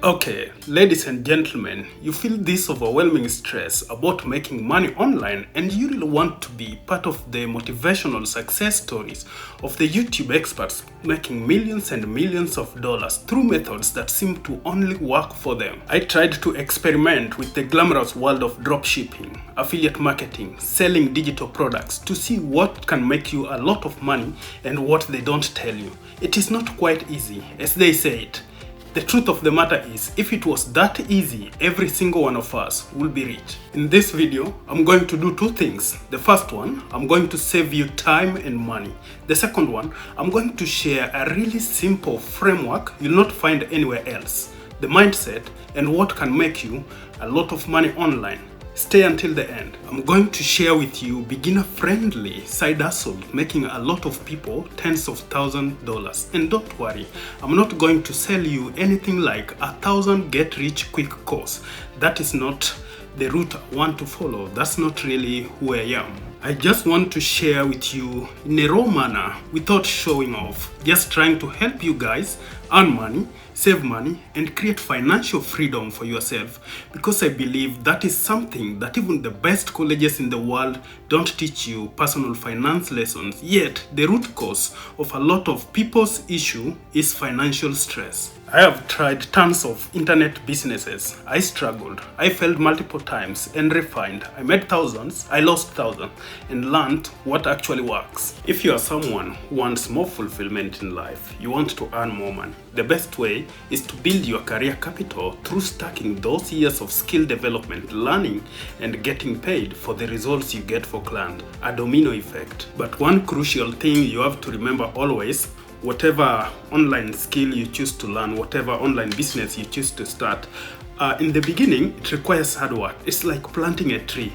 Okay, ladies and gentlemen, you feel this overwhelming stress about making money online and you really want to be part of the motivational success stories of the YouTube experts making millions and millions of dollars through methods that seem to only work for them. I tried to experiment with the glamorous world of dropshipping, affiliate marketing, selling digital products to see what can make you a lot of money and what they don't tell you. It is not quite easy, as they say it. The truth of the matter is, if it was that easy, every single one of us will be rich. In this video, I'm going to do two things. The first one, I'm going to save you time and money. The second one, I'm going to share a really simple framework you'll not find anywhere else. The mindset and what can make you a lot of money online. Stay until the end. I'm going to share with you beginner-friendly side hustle making a lot of people tens of $1,000s. And don't worry, I'm not going to sell you anything like 1,000 get-rich-quick course. That is not the route I want to follow. That's not really who I am. I just want to share with you in a raw manner without showing off, just trying to help you guys earn money, save money, and create financial freedom for yourself, because I believe that is something that even the best colleges in the world don't teach you personal finance lessons. Yet the root cause of a lot of people's issue is financial stress. I have tried tons of internet businesses. I struggled. I failed multiple times and refined. I made thousands, I lost thousands, and learned what actually works. If you are someone who wants more fulfillment in life, you want to earn more money, the best way is to build your career capital through stacking those years of skill development, learning, and getting paid for the results you get for clients. A domino effect. But one crucial thing you have to remember always: whatever online skill you choose to learn, whatever online business you choose to start, in the beginning, it requires hard work. It's like planting a tree.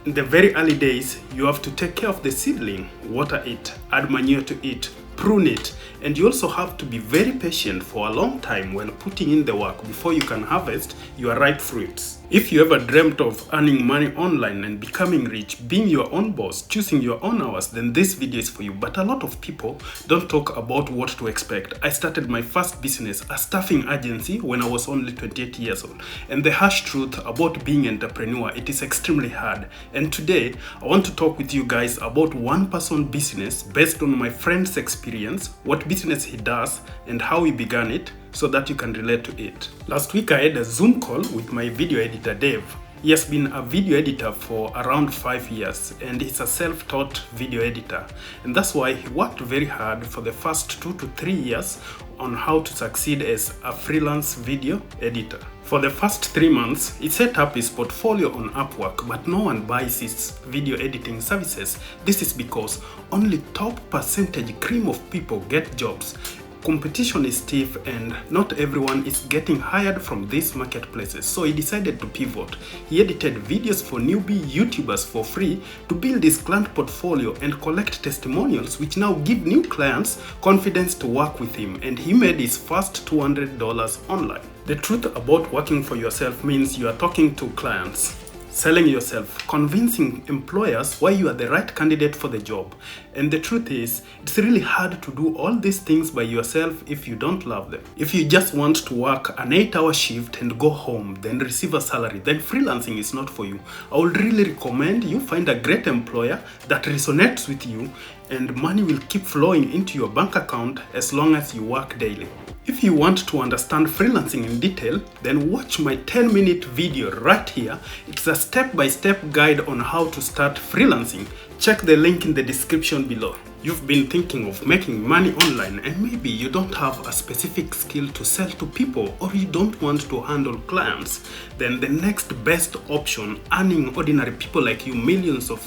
In the very early days, you have to take care of the seedling, water it, add manure to it, prune it, and you also have to be very patient for a long time while putting in the work before you can harvest your ripe fruits. If you ever dreamt of earning money online and becoming rich, being your own boss, choosing your own hours, then this video is for you. But a lot of people don't talk about what to expect. I started my first business, a staffing agency, when I was only 28 years old. And the harsh truth about being an entrepreneur, it is extremely hard. And today, I want to talk with you guys about one-person business based on my friend's experience, what business he does, and how he began it, so that you can relate to it. Last week I had a Zoom call with my video editor Dave. He has been a video editor for around 5 years and he's a self-taught video editor. And that's why he worked very hard for the first 2 to 3 years on how to succeed as a freelance video editor. For the first 3 months, he set up his portfolio on Upwork, but no one buys his video editing services. This is because only top percentage cream of people get jobs. Competition is stiff and not everyone is getting hired from these marketplaces, so he decided to pivot. He edited videos for newbie YouTubers for free to build his client portfolio and collect testimonials, which now give new clients confidence to work with him, and he made his first $200 online. The truth about working for yourself means you are talking to clients, selling yourself, convincing employers why you are the right candidate for the job. And the truth is, it's really hard to do all these things by yourself if you don't love them. If you just want to work an 8-hour shift and go home, then receive a salary, then freelancing is not for you. I would really recommend you find a great employer that resonates with you, and money will keep flowing into your bank account as long as you work daily. If you want to understand freelancing in detail, then watch my 10-minute video right here. It's a step-by-step guide on how to start freelancing. Check the link in the description below. You've been thinking of making money online and maybe you don't have a specific skill to sell to people, or you don't want to handle clients, then the next best option, earning ordinary people like you millions of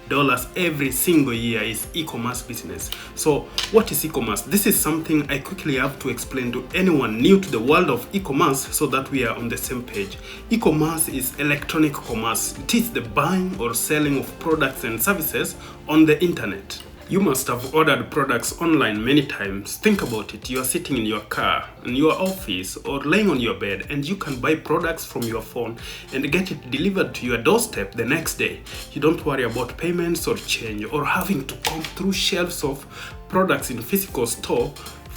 dollars every single year, is e-commerce business. So what is e-commerce? This is something I quickly have to explain to anyone new to the world of e-commerce so that we are on the same page. E-commerce is electronic commerce. It is the buying or selling of products and services on the internet. You must have ordered products online many times. Think about it. You are sitting in your car, in your office, or laying on your bed, and you can buy products from your phone and get it delivered to your doorstep the next day. You don't worry about payments or change or having to comb through shelves of products in physical store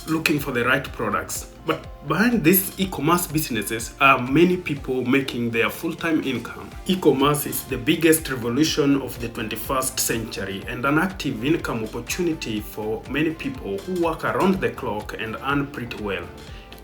looking for the right products. But behind these e-commerce businesses are many people making their full-time income. E-commerce is the biggest revolution of the 21st century and an active income opportunity for many people who work around the clock and earn pretty well.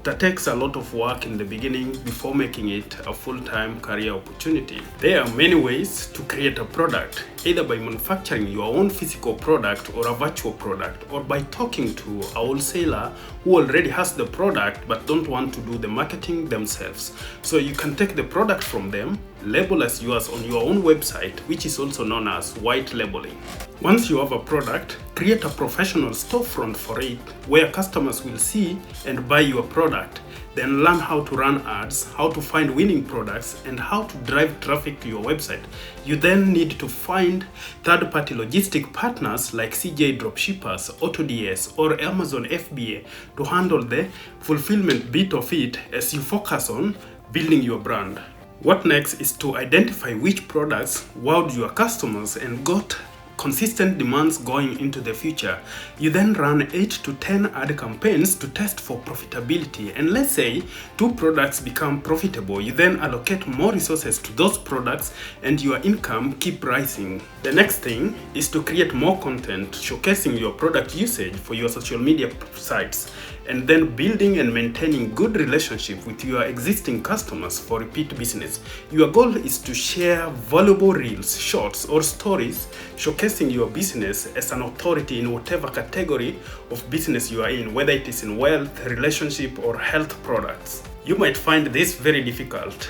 That takes a lot of work in the beginning before making it a full-time career opportunity. There are many ways to create a product, either by manufacturing your own physical product or a virtual product, or by talking to a wholesaler who already has the product but don't want to do the marketing themselves. So you can take the product from them, label as yours on your own website, which is also known as white labeling. Once you have a product, create a professional storefront for it where customers will see and buy your product. Then learn how to run ads, how to find winning products, and how to drive traffic to your website. You then need to find third-party logistic partners like CJ Dropshippers, AutoDS, or Amazon FBA to handle the fulfillment bit of it as you focus on building your brand. What next is to identify which products wowed your customers and got consistent demands going into the future. You then run 8 to 10 ad campaigns to test for profitability, and let's say 2 products become profitable. You then allocate more resources to those products and your income keep rising. The next thing is to create more content showcasing your product usage for your social media sites, and then building and maintaining good relationship with your existing customers for repeat business. Your goal is to share valuable reels, shorts, or stories showcasing your business as an authority in whatever category of business you are in, whether it is in wealth, relationship, or health products. You might find this very difficult,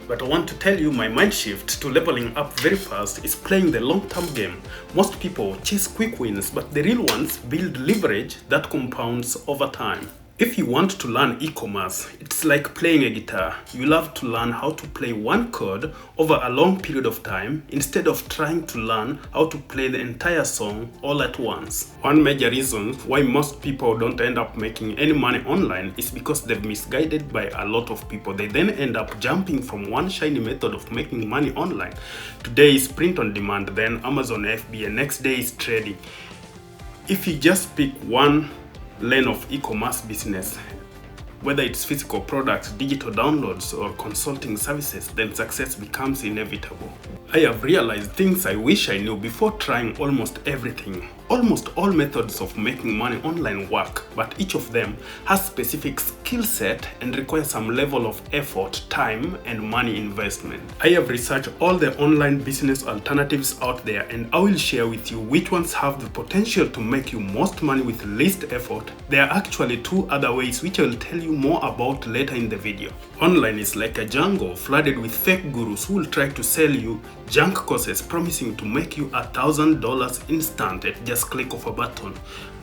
but I want to tell you my mind shift to leveling up very fast is playing the long-term game. Most people chase quick wins, but the real ones build leverage that compounds over time. If you want to learn e-commerce, it's like playing a guitar. You'll have to learn how to play one chord over a long period of time instead of trying to learn how to play the entire song all at once. One major reason why most people don't end up making any money online is because they're misguided by a lot of people. They then end up jumping from one shiny method of making money online. Today is print on demand, then Amazon FBA, next day is trading. If you just pick one lane of e-commerce business, whether it's physical products, digital downloads, or consulting services, then success becomes inevitable. I have realized things I wish I knew before trying almost everything. Almost all methods of making money online work, but each of them has specific skill set and requires some level of effort, time, and money investment. I have researched all the online business alternatives out there, and I will share with you which ones have the potential to make you most money with least effort. There are actually 2 other ways which I will tell you more about later in the video. Online is like a jungle flooded with fake gurus who will try to sell you junk courses promising to make you $1,000 instant at just click of a button.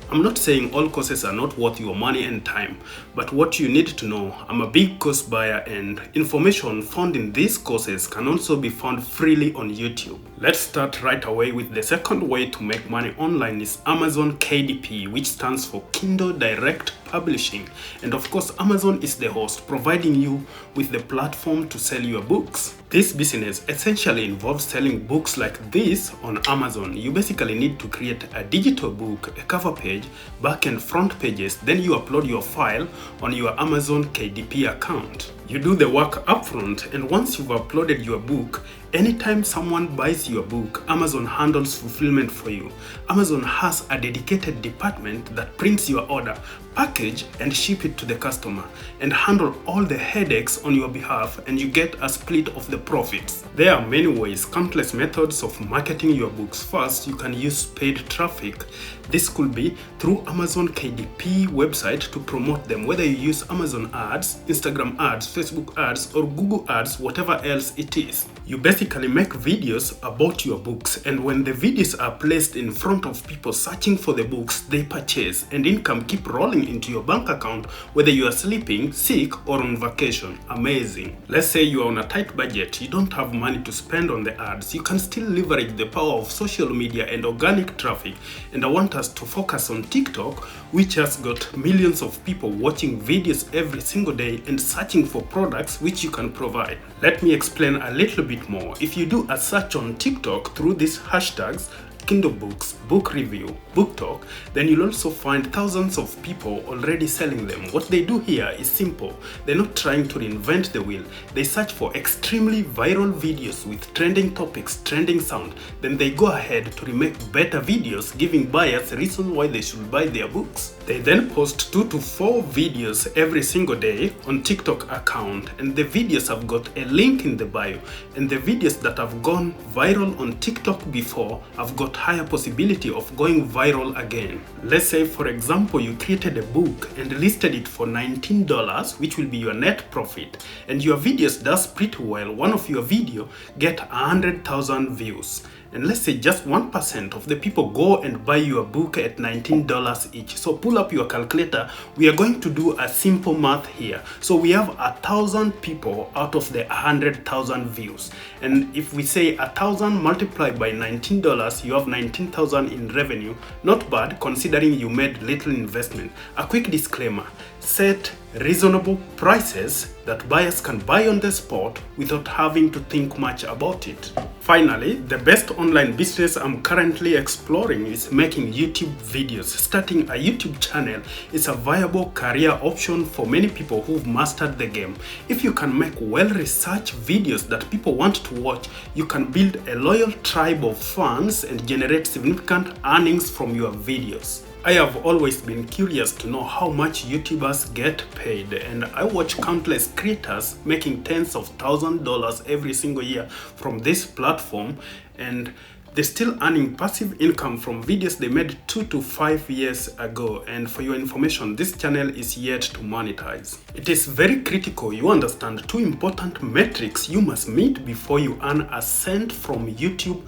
I'm not saying all courses are not worth your money and time, but what you need to know, I'm a big course buyer and information found in these courses can also be found freely on YouTube. Let's start right away with the second way to make money online is Amazon KDP, which stands for Kindle Direct Publishing. And of course, Amazon is the host, providing you with the platform to sell your books. This business essentially involves selling books like this on Amazon. You basically need to create a digital book, a cover page, back and front pages, then you upload your file on your Amazon KDP account. You do the work upfront, and once you've uploaded your book, anytime someone buys your book, Amazon handles fulfillment for you. Amazon has a dedicated department that prints your order, package and ship it to the customer, and handle all the headaches on your behalf, and you get a split of the profits. There are many ways, countless methods of marketing your books. First, you can use paid traffic. This could be through Amazon KDP website to promote them, whether you use Amazon ads, Instagram ads, Facebook ads, or Google ads, whatever else it is. You basically make videos about your books, and when the videos are placed in front of people searching for the books, they purchase, and income keep rolling into your bank account whether you are sleeping, sick, or on vacation. Amazing. Let's say you are on a tight budget, you don't have money to spend on the ads. You can still leverage the power of social media and organic traffic, and I want us to focus on TikTok, which has got millions of people watching videos every single day and searching for products which you can provide. Let me explain a little bit more. If you do a search on TikTok through these hashtags, Kindle books, book review, book talk, then you'll also find thousands of people already selling them. What they do here is simple. They're not trying to reinvent the wheel. They search for extremely viral videos with trending topics, trending sound. Then they go ahead to remake better videos, giving buyers reasons why they should buy their books. They then post 2 to 4 videos every single day on TikTok account, and the videos have got a link in the bio, and the videos that have gone viral on TikTok before have got higher possibility of going viral again. Let's say for example you created a book and listed it for $19, which will be your net profit, and your videos does pretty well. One of your video get 100,000 views, and let's say just 1% of the people go and buy your book at $19 each. So pull up your calculator. We are going to do a simple math here. So we have 1,000 people out of the 100,000 views, and if we say 1,000 multiplied by $19, you have 19,000 in revenue. Not bad considering you made little investment. A quick disclaimer: set reasonable prices that buyers can buy on the spot without having to think much about it. Finally, the best online business I'm currently exploring is making YouTube videos. Starting a YouTube channel is a viable career option for many people who've mastered the game. If you can make well-researched videos that people want to watch, you can build a loyal tribe of fans and generate significant earnings from your videos. I have always been curious to know how much YouTubers get paid, and I watch countless creators making tens of thousands of dollars every single year from this platform, and they're still earning passive income from videos they made 2 to 5 years ago. And for your information, this channel is yet to monetize. It is very critical you understand 2 important metrics you must meet before you earn a cent from YouTube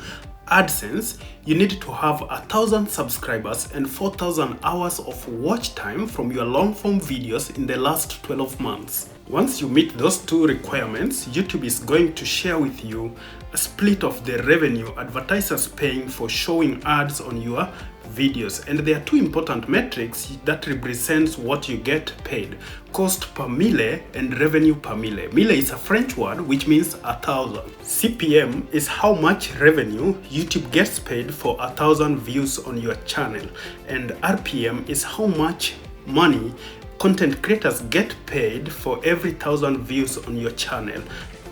AdSense. You need to have 1,000 subscribers and 4,000 hours of watch time from your long-form videos in the last 12 months. Once you meet those 2 requirements, YouTube is going to share with you a split of the revenue advertisers paying for showing ads on your videos. And there are 2 important metrics that represents what you get paid: cost per mille and revenue per mille. Mille is a French word which means 1,000. CPM is how much revenue YouTube gets paid for 1,000 views on your channel, and RPM is how much money content creators get paid for every 1,000 views on your channel.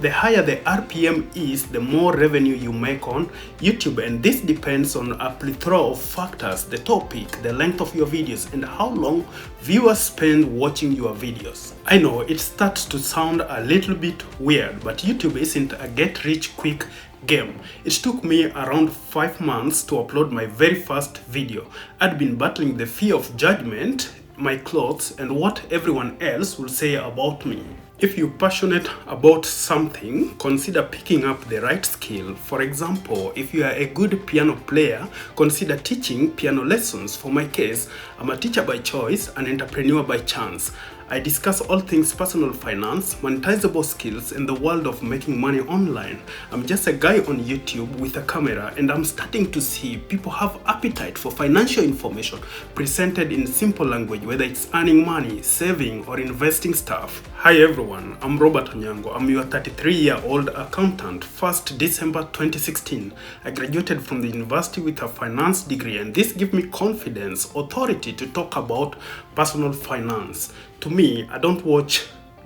The higher the RPM is, the more revenue you make on YouTube, and this depends on a plethora of factors: the topic, the length of your videos, and how long viewers spend watching your videos. I know it starts to sound a little bit weird, but YouTube isn't a get-rich-quick game. It took me around 5 months to upload my very first video. I'd been battling the fear of judgment, my clothes, and what everyone else will say about me. If you're passionate about something, consider picking up the right skill. For example, if you are a good piano player, consider teaching piano lessons. For my case, I'm a teacher by choice, an entrepreneur by chance. I discuss all things personal finance, monetizable skills, and the world of making money online. I'm just a guy on YouTube with a camera, and I'm starting to see people have appetite for financial information presented in simple language, whether it's earning money, saving, or investing stuff. Hi everyone, I'm Robert Onyango. I'm your 33-year-old accountant. 1st December 2016, I graduated from the university with a finance degree, and this gives me confidence, authority to talk about personal finance. To me, I don't watch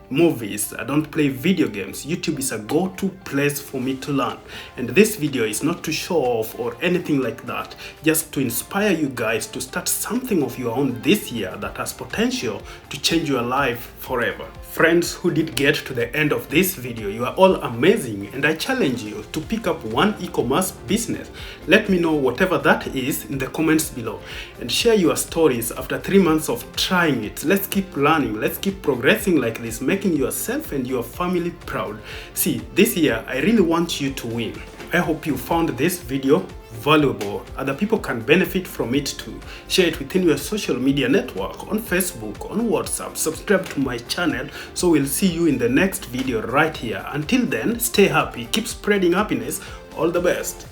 movies, I don't play video games. YouTube is a go-to place for me to learn, and this video is not to show off or anything like that, just to inspire you guys to start something of your own this year that has potential to change your life forever. Friends who did get to the end of this video, you are all amazing, and I challenge you to pick up one e-commerce business. Let me know whatever that is in the comments below, and share your stories after 3 months of trying it. Let's keep learning, let's keep progressing like this, making yourself and your family proud. See, this year I really want you to win. I hope you found this video valuable. Other people can benefit from it too. Share it within your social media network, on Facebook, on WhatsApp. Subscribe to my channel, so we'll see you in the next video right here. Until then, stay happy, keep spreading happiness. All the best.